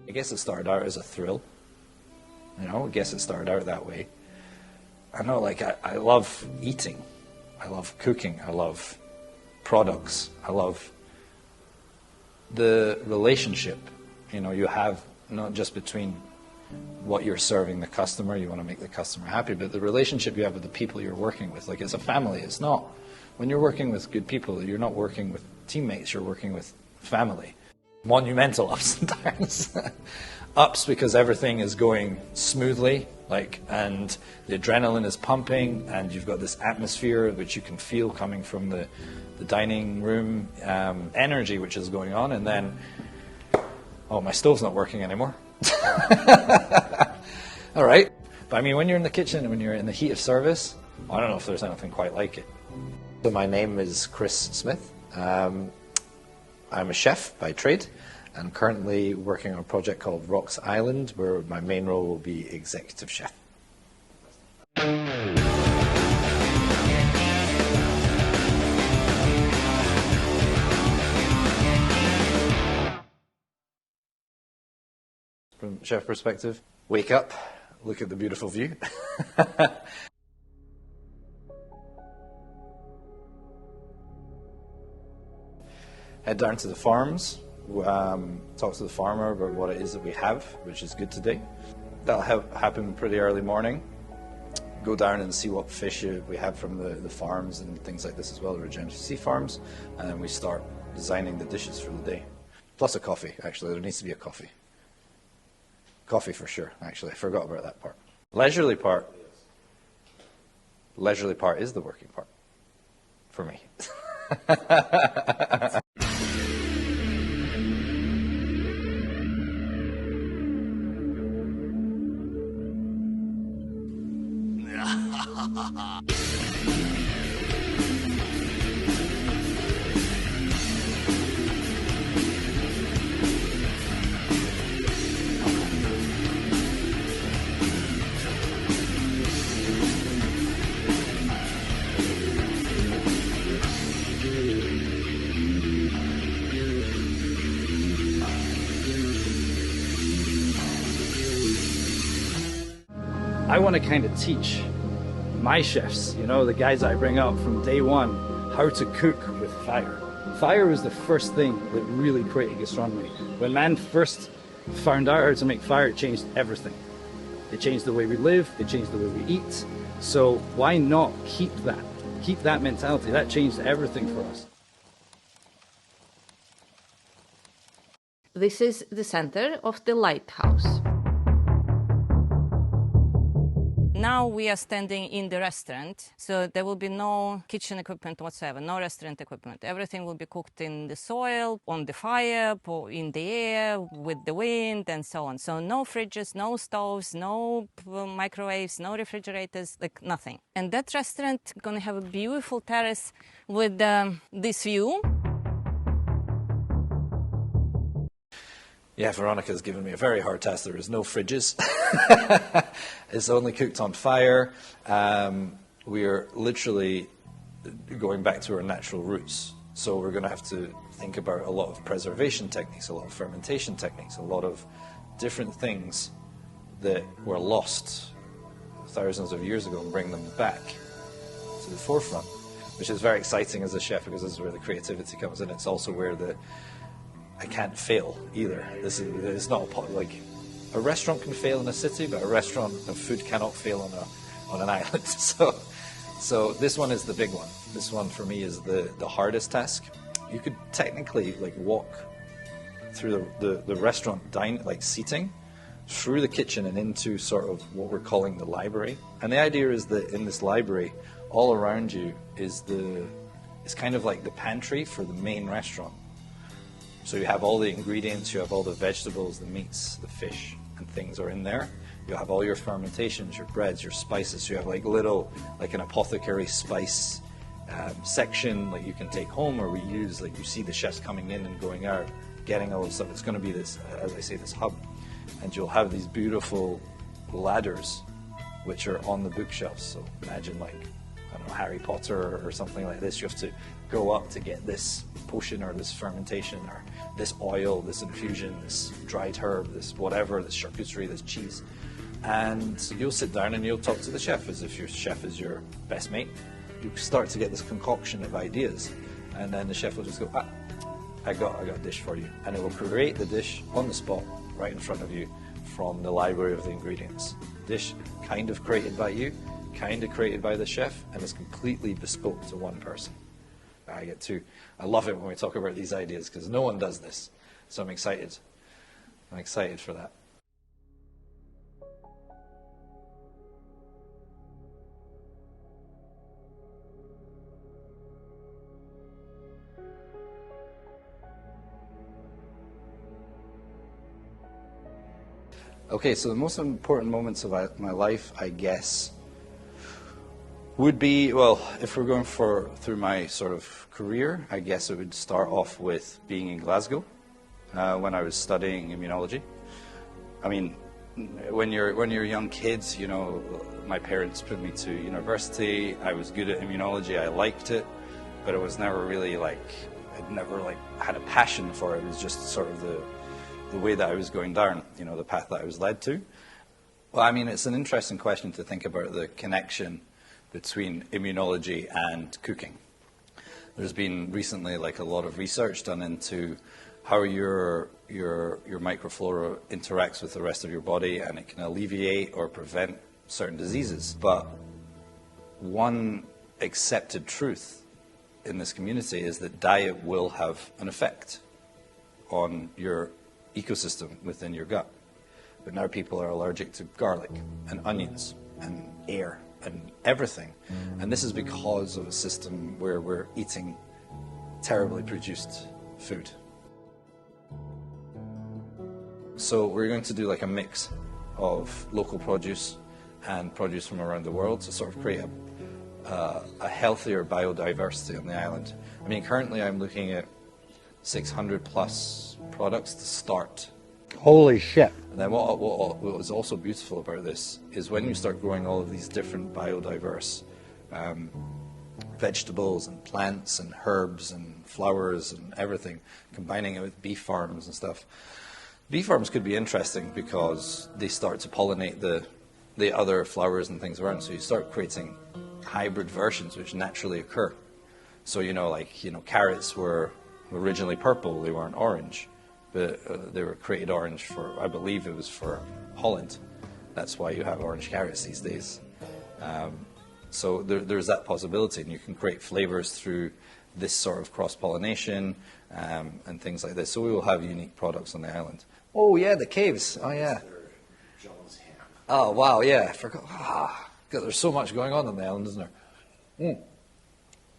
I guess it started out as a thrill. You know, I guess it started out that way. I know, like, I love eating. I love cooking. I love products. I love the relationship, you know, you have not just between what you're serving the customer, you want to make the customer happy, but the relationship you have with the people you're working with. Like, it's a family. It's not, when you're working with good people, you're not working with teammates, you're working with family. Monumental ups and downs. Ups because everything is going smoothly, like, and the adrenaline is pumping, and you've got this atmosphere which you can feel coming from the dining room, energy which is going on, and then, oh, my stove's not working anymore. All right, but I mean, when you're in the kitchen and when you're in the heat of service, I don't know if there's anything quite like it. So my name is Chris Smith. I'm a chef by trade. I'm currently working on a project called R.O.C.S Island, where my main role will be executive chef. From a chef perspective, wake up, look at the beautiful view. Head down to the farms, talk to the farmer about what it is that we have, which is good today. That'll happen pretty early morning. Go down and see what fish we have from the farms and things like this as well, the regenerative sea farms, and then we start designing the dishes for the day. Plus a coffee, actually. There needs to be a coffee. Coffee for sure, actually. I forgot about that part. Leisurely part is the working part, for me. I want to kind of teach my chefs, you know, the guys I bring up from day one, how to cook with fire. Fire was the first thing that really created gastronomy. When man first found out how to make fire, it changed everything. It changed the way we live, it changed the way we eat. So why not keep that mentality? That changed everything for us. This is the center of the lighthouse. Now we are standing in the restaurant, so there will be no kitchen equipment whatsoever, no restaurant equipment. Everything will be cooked in the soil, on the fire, in the air, with the wind, and so on. So no fridges, no stoves, no microwaves, no refrigerators, like nothing. And that restaurant is going to have a beautiful terrace with this view. Yeah, Veronica's given me a very hard task. There is no fridges. It's only cooked on fire. We are literally going back to our natural roots. So we're going to have to think about a lot of preservation techniques, a lot of fermentation techniques, a lot of different things that were lost thousands of years ago and bring them back to the forefront, which is very exciting as a chef because this is where the creativity comes in. It's also where I can't fail either. It's not like a restaurant can fail in a city, but a restaurant of food cannot fail on an island. So this one is the big one. This one for me is the hardest task. You could technically like walk through the restaurant seating through the kitchen and into sort of what we're calling the library. And the idea is that in this library, all around you is it's kind of like the pantry for the main restaurant. So you have all the ingredients, you have all the vegetables, the meats, the fish, and things are in there. You have all your fermentations, your breads, your spices. You have like an apothecary spice section like you can take home or reuse. Like you see the chefs coming in and going out, getting all this stuff. It's going to be this, as I say, this hub. And you'll have these beautiful ladders which are on the bookshelves. So imagine like, I don't know, Harry Potter or something like this. You have to go up to get this potion or this fermentation or this oil, this infusion, this dried herb, this whatever, this charcuterie, this cheese. And you'll sit down and you'll talk to the chef as if your chef is your best mate. You start to get this concoction of ideas, and then the chef will just go, I got a dish for you. And it will create the dish on the spot, right in front of you, from the library of the ingredients. Dish kind of created by you, kind of created by the chef, and it's completely bespoke to one person. I love it when we talk about these ideas, because no one does this. So I'm excited. I'm excited for that. Okay, so the most important moments of my life, I guess, would be, well, if we're going through my sort of career, I guess it would start off with being in Glasgow when I was studying immunology. I mean, when you're young kids, you know, my parents put me to university. I was good at immunology. I liked it, but it was never really I'd never had a passion for it. It was just sort of the way that I was going down, you know, the path that I was led to. Well, I mean, it's an interesting question to think about the connection between immunology and cooking. There's been recently a lot of research done into how your microflora interacts with the rest of your body, and it can alleviate or prevent certain diseases. But one accepted truth in this community is that diet will have an effect on your ecosystem within your gut. But now people are allergic to garlic and onions and air and everything. And this is because of a system where we're eating terribly produced food. So we're going to do a mix of local produce and produce from around the world to sort of create a healthier biodiversity on the island. I mean, currently I'm looking at 600 plus products to start. Holy shit. And then what was also beautiful about this is when you start growing all of these different biodiverse vegetables and plants and herbs and flowers and everything, combining it with bee farms and stuff. Bee farms could be interesting because they start to pollinate the other flowers and things around. So you start creating hybrid versions which naturally occur. So, carrots were originally purple, they weren't orange. But they were created orange I believe it was for Holland. That's why you have orange carrots these days. So there's that possibility, and you can create flavors through this sort of cross-pollination and things like this. So we will have unique products on the island. Oh yeah, the caves. Oh yeah. Oh wow, yeah. I forgot. God, there's so much going on the island, isn't there?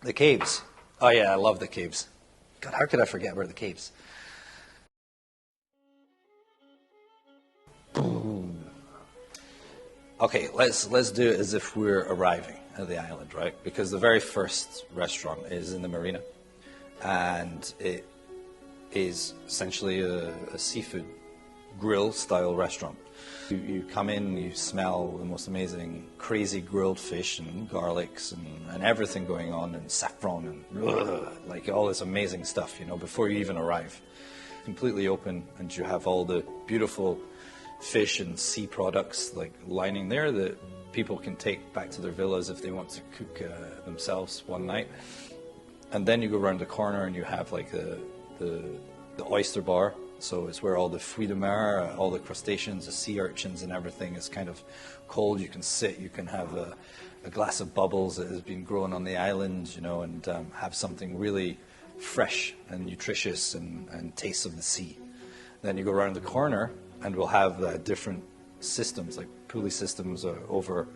The caves. Oh yeah, I love the caves. God, how could I forget about the caves? Okay, let's do it as if we're arriving at the island, right? Because the very first restaurant is in the marina, and it is essentially a seafood grill-style restaurant. You come in, you smell the most amazing, crazy grilled fish and garlics and everything going on, and saffron and all this amazing stuff, before you even arrive. Completely open, and you have all the beautiful fish and sea products lining there that people can take back to their villas if they want to cook themselves one night. And then you go around the corner and you have the oyster bar. So it's where all the fruits de mer, all the crustaceans, the sea urchins and everything is kind of cold. You can sit, you can have a glass of bubbles that has been grown on the island, and have something really fresh and nutritious and taste of the sea. Then you go around the corner and we'll have different systems, like pulley systems over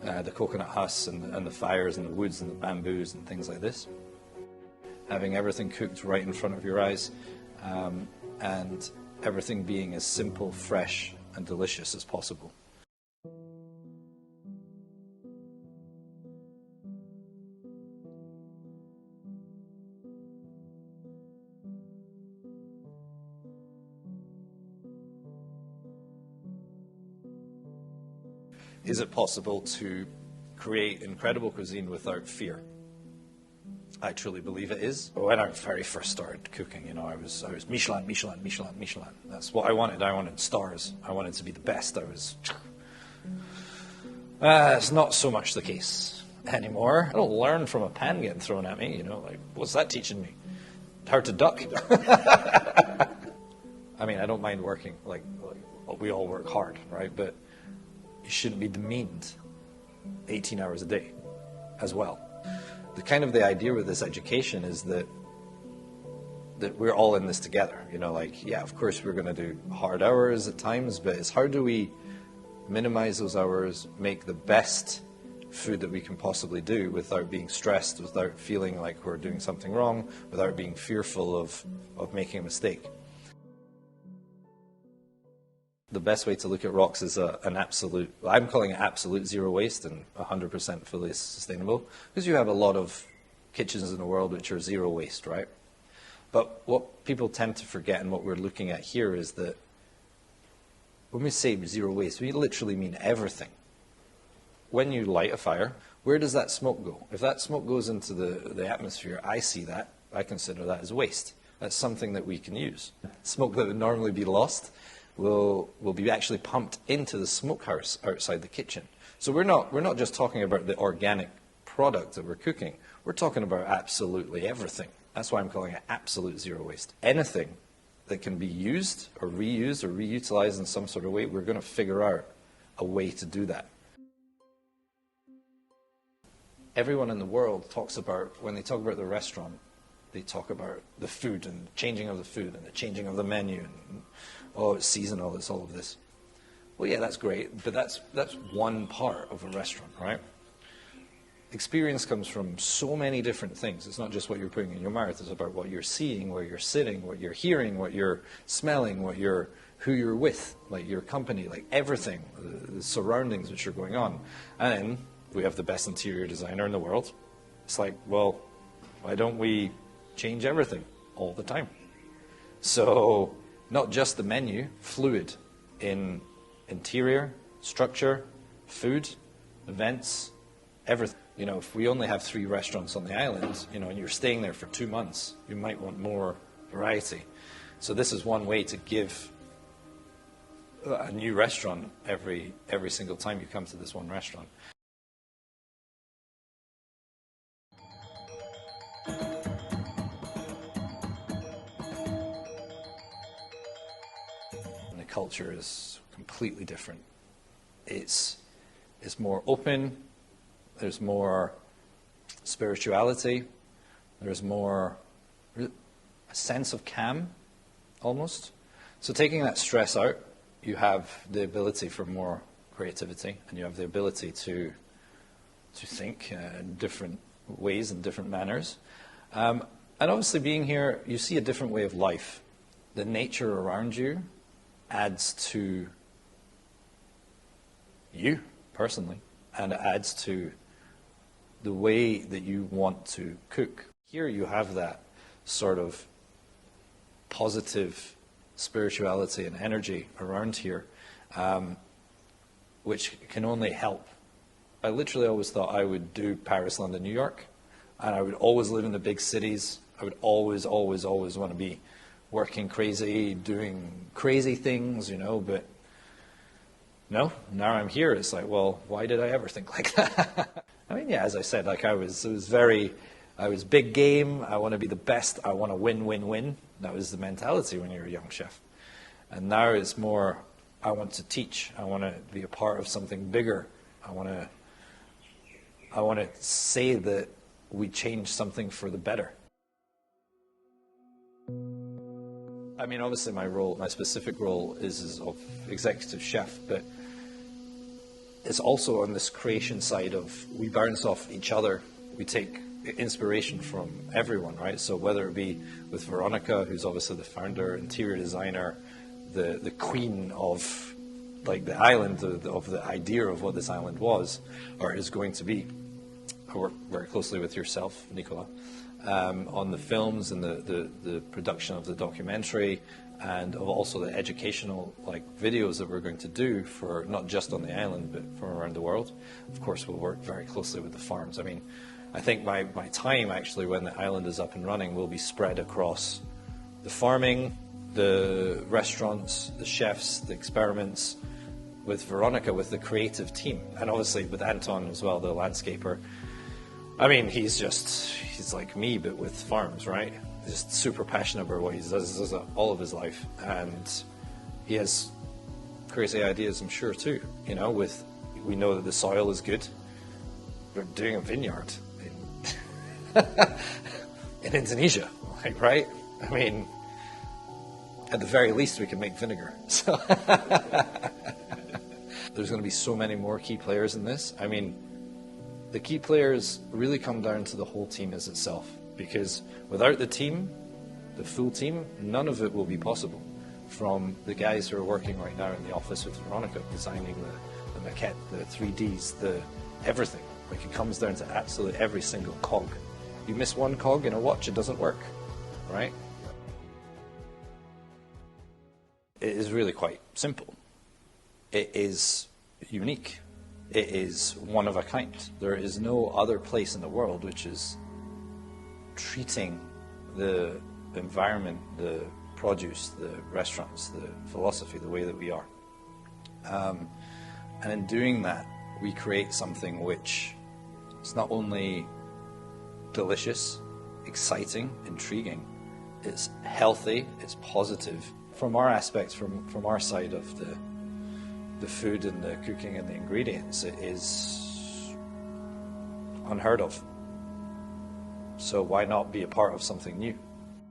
the coconut husks and the fires and the woods and the bamboos and things like this. Having everything cooked right in front of your eyes, and everything being as simple, fresh, and delicious as possible. Is it possible to create incredible cuisine without fear. I truly believe it is. When I very first started cooking, you know, I was Michelin, Michelin, Michelin, Michelin. That's what I wanted. I wanted stars. I wanted to be the best. It's not so much the case anymore. I don't learn from a pan getting thrown at me, you know, like, what's that teaching me? How to duck. I mean, I don't mind working, like we all work hard, right? But you shouldn't be demeaned 18 hours a day as well. The idea with this education is that we're all in this together. You know, like, yeah, of course we're going to do hard hours at times, but it's how do we minimize those hours, make the best food that we can possibly do without being stressed, without feeling like we're doing something wrong, without being fearful of making a mistake. The best way to look at ROCS is an absolute, I'm calling it absolute zero waste and 100% fully sustainable, because you have a lot of kitchens in the world which are zero waste, right? But what people tend to forget, and what we're looking at here, is that when we say zero waste, we literally mean everything. When you light a fire, where does that smoke go? If that smoke goes into the atmosphere, I see that, I consider that as waste. That's something that we can use. Smoke that would normally be lost will be actually pumped into the smokehouse outside the kitchen. So we're not just talking about the organic product that we're cooking. We're talking about absolutely everything. That's why I'm calling it absolute zero waste. Anything that can be used or reused or reutilized in some sort of way, we're going to figure out a way to do that. Everyone in the world talks about, when they talk about the restaurant, they talk about the food and the changing of the food and the changing of the menu and, oh, it's seasonal, it's all of this. Well, yeah, that's great, but that's one part of a restaurant, right? Experience comes from so many different things. It's not just what you're putting in your mouth. It's about what you're seeing, where you're sitting, what you're hearing, what you're smelling, who you're with, like your company, like everything, the surroundings which are going on. And then we have the best interior designer in the world. It's like, well, why don't we change everything all the time? So not just the menu, fluid in interior, structure, food, events, everything. You know, if we only have 3 restaurants on the island, you know, and you're staying there for 2 months, you might want more variety. So this is one way to give a new restaurant every single time you come to this one restaurant. And the culture is completely different. It's more open. There's more spirituality. There's more a sense of calm, almost. So taking that stress out, you have the ability for more creativity, and you have the ability to think in different ways and different manners. And obviously being here, you see a different way of life. The nature around you adds to you, personally, and it adds to the way that you want to cook. Here you have that sort of positive spirituality and energy around here, which can only help. I literally always thought I would do Paris, London, New York, and I would always live in the big cities. I would always, always, always want to be working crazy, doing crazy things, you know, but no, now I'm here. It's like, well, why did I ever think like that? I mean, yeah, as I said, like I was big game. I want to be the best. I want to win, win, win. That was the mentality when you're a young chef. And now it's more, I want to teach. I want to be a part of something bigger. I want to say that we change something for the better. I mean, obviously my specific role is of executive chef, but it's also on this creation side of, we bounce off each other. We take inspiration from everyone, right? So whether it be with Veronica, who's obviously the founder, interior designer, the queen of like the island, of the idea of what this island was or is going to be. I work very closely with yourself, Nicola, on the films and the production of the documentary, and of also the educational videos that we're going to do for not just on the island but from around the world. Of course, we'll work very closely with the farms. I mean, I think my time actually when the island is up and running will be spread across the farming, the restaurants, the chefs, the experiments, with Veronica, with the creative team, and obviously with Anton as well, the landscaper. I mean, he's like me, but with farms, right? Just super passionate about what he does all of his life, and he has crazy ideas, I'm sure, too. You know, we know that the soil is good. We're doing a vineyard in Indonesia, right? I mean, at the very least, we can make vinegar. So there's going to be so many more key players in this. I mean, the key players really come down to the whole team as itself, because without the team, the full team, none of it will be possible. From the guys who are working right now in the office with Veronica, designing the maquette, the 3Ds, the everything. Like, it comes down to absolutely every single cog. You miss one cog in a watch, it doesn't work, right? It is really quite simple. It is unique. It is one of a kind. There is no other place in the world which is treating the environment, the produce, the restaurants, the philosophy, the way that we are. And in doing that, we create something which is not only delicious, exciting, intriguing, it's healthy, it's positive. From our aspects, from our side of the food and the cooking and the ingredients, it is unheard of. So why not be a part of something new?